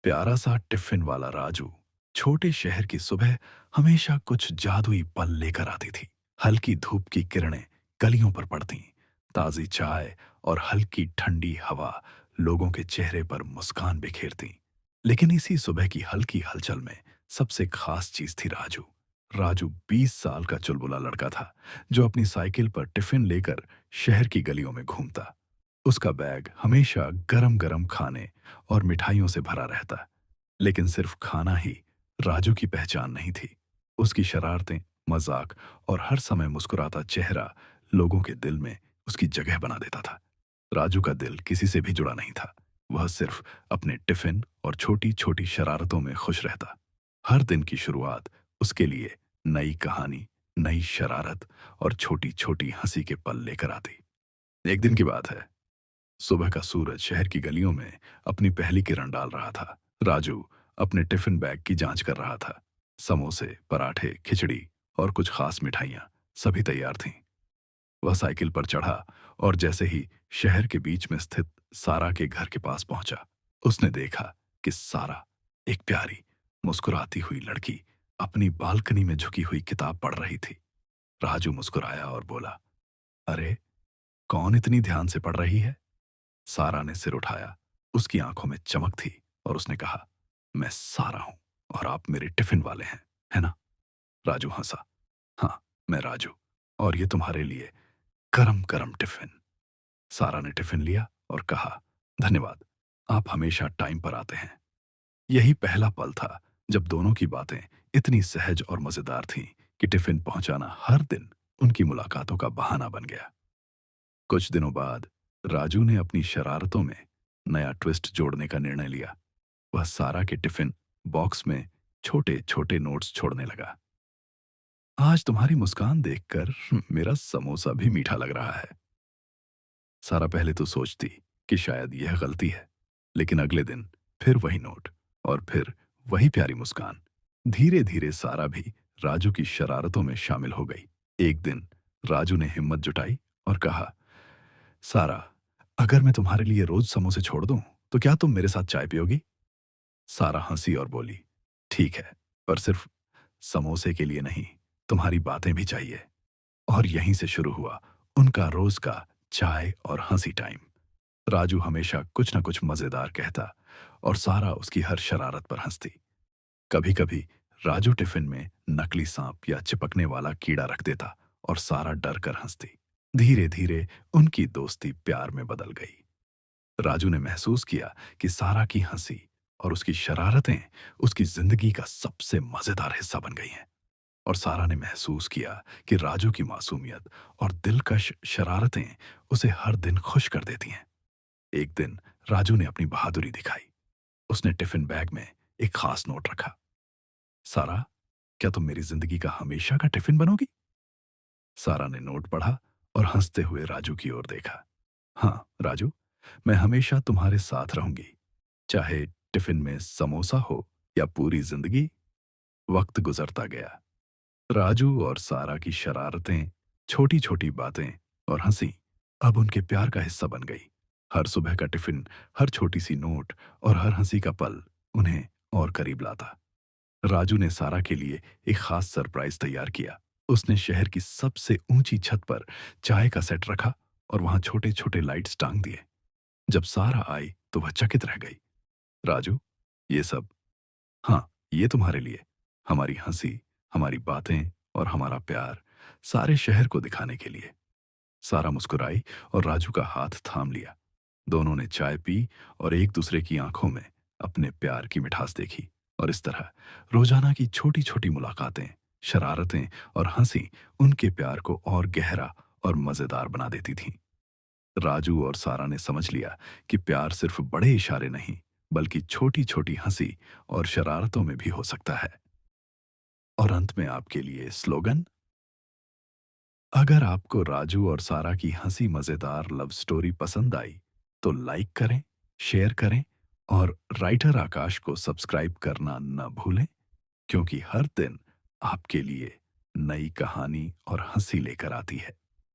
प्यारा सा टिफिन वाला राजू छोटे शहर की सुबह हमेशा कुछ जादुई पल लेकर आती थी। हल्की धूप की किरणें गलियों पर पड़ती, ताजी चाय और हल्की ठंडी हवा लोगों के चेहरे पर मुस्कान बिखेरती। लेकिन इसी सुबह की हल्की हलचल में सबसे खास चीज थी राजू। राजू 20 साल का चुलबुला लड़का था जो अपनी साइकिल पर टिफिन लेकर शहर की गलियों में घूमता। उसका बैग हमेशा गरम गरम खाने और मिठाइयों से भरा रहता। लेकिन सिर्फ खाना ही राजू की पहचान नहीं थी। उसकी शरारतें, मजाक और हर समय मुस्कुराता चेहरा लोगों के दिल में उसकी जगह बना देता था। राजू का दिल किसी से भी जुड़ा नहीं था। वह सिर्फ अपने टिफिन और छोटी छोटी शरारतों में खुश रहता। हर दिन की शुरुआत उसके लिए नई कहानी, नई शरारत और छोटी छोटी हंसी के पल लेकर आती। एक दिन की बात है। सुबह का सूरज शहर की गलियों में अपनी पहली किरण डाल रहा था। राजू अपने टिफिन बैग की जांच कर रहा था। समोसे, पराठे, खिचड़ी और कुछ खास मिठाइयां सभी तैयार थीं। वह साइकिल पर चढ़ा और जैसे ही शहर के बीच में स्थित सारा के घर के पास पहुंचा, उसने देखा कि सारा, एक प्यारी मुस्कुराती हुई लड़की, अपनी बालकनी में झुकी हुई किताब पढ़ रही थी। राजू मुस्कुराया और बोला, अरे, कौन इतनी ध्यान से पढ़ रही है? सारा ने सिर उठाया। उसकी आंखों में चमक थी और उसने कहा, मैं सारा हूं और आप मेरे टिफिन वाले हैं, है ना? राजू हंसा। हाँ, मैं राजू, और ये तुम्हारे लिए गरम गरम टिफिन। सारा ने टिफिन लिया और कहा, धन्यवाद, आप हमेशा टाइम पर आते हैं। यही पहला पल था जब दोनों की बातें इतनी सहज और मजेदार थीं कि टिफिन पहुंचाना हर दिन उनकी मुलाकातों का बहाना बन गया। कुछ दिनों बाद राजू ने अपनी शरारतों में नया ट्विस्ट जोड़ने का निर्णय लिया। वह सारा के टिफिन बॉक्स में छोटे छोटे नोट्स छोड़ने लगा। आज तुम्हारी मुस्कान देखकर मेरा समोसा भी मीठा लग रहा है। सारा पहले तो सोचती कि शायद यह गलती है, लेकिन अगले दिन फिर वही नोट और फिर वही प्यारी मुस्कान। धीरे धीरे सारा भी राजू की शरारतों में शामिल हो गई। एक दिन राजू ने हिम्मत जुटाई और कहा, सारा, अगर मैं तुम्हारे लिए रोज समोसे छोड़ दूं, तो क्या तुम मेरे साथ चाय पियोगी? सारा हंसी और बोली, ठीक है, पर सिर्फ समोसे के लिए नहीं, तुम्हारी बातें भी चाहिए। और यहीं से शुरू हुआ उनका रोज का चाय और हंसी टाइम। राजू हमेशा कुछ न कुछ मजेदार कहता और सारा उसकी हर शरारत पर हंसती। कभी कभी राजू टिफिन में नकली सांप या चिपकने वाला कीड़ा रख देता और सारा डर कर हंसती। धीरे धीरे उनकी दोस्ती प्यार में बदल गई। राजू ने महसूस किया कि सारा की हंसी और उसकी शरारतें उसकी जिंदगी का सबसे मजेदार हिस्सा बन गई हैं। और सारा ने महसूस किया कि राजू की मासूमियत और दिलकश शरारतें उसे हर दिन खुश कर देती हैं। एक दिन राजू ने अपनी बहादुरी दिखाई। उसने टिफिन बैग में एक खास नोट रखा। सारा, क्या तुम मेरी जिंदगी का हमेशा का टिफिन बनोगी? सारा ने नोट पढ़ा और हंसते हुए राजू की ओर देखा। हाँ राजू, मैं हमेशा तुम्हारे साथ रहूंगी, चाहे टिफिन में समोसा हो या पूरी जिंदगी। वक्त गुजरता गया। राजू और सारा की शरारतें, छोटी छोटी बातें और हंसी अब उनके प्यार का हिस्सा बन गई। हर सुबह का टिफिन, हर छोटी सी नोट और हर हंसी का पल उन्हें और करीब लाता। राजू ने सारा के लिए एक खास सरप्राइज तैयार किया। उसने शहर की सबसे ऊंची छत पर चाय का सेट रखा और वहां छोटे छोटे लाइट्स टांग दिए। जब सारा आई तो वह चकित रह गई। राजू, ये सब? हाँ, ये तुम्हारे लिए। हमारी हंसी, हमारी बातें और हमारा प्यार सारे शहर को दिखाने के लिए। सारा मुस्कुराई और राजू का हाथ थाम लिया। दोनों ने चाय पी और एक दूसरे की आंखों में अपने प्यार की मिठास देखी। और इस तरह रोजाना की छोटी छोटी मुलाकातें, शरारतें और हंसी उनके प्यार को और गहरा और मजेदार बना देती थीं। राजू और सारा ने समझ लिया कि प्यार सिर्फ बड़े इशारे नहीं, बल्कि छोटी छोटी हंसी और शरारतों में भी हो सकता है। और अंत में आपके लिए स्लोगन, अगर आपको राजू और सारा की हंसी मजेदार लव स्टोरी पसंद आई तो लाइक करें, शेयर करें और राइटर आकाश को सब्सक्राइब करना न भूलें, क्योंकि हर दिन आपके लिए नई कहानी और हंसी लेकर आती है।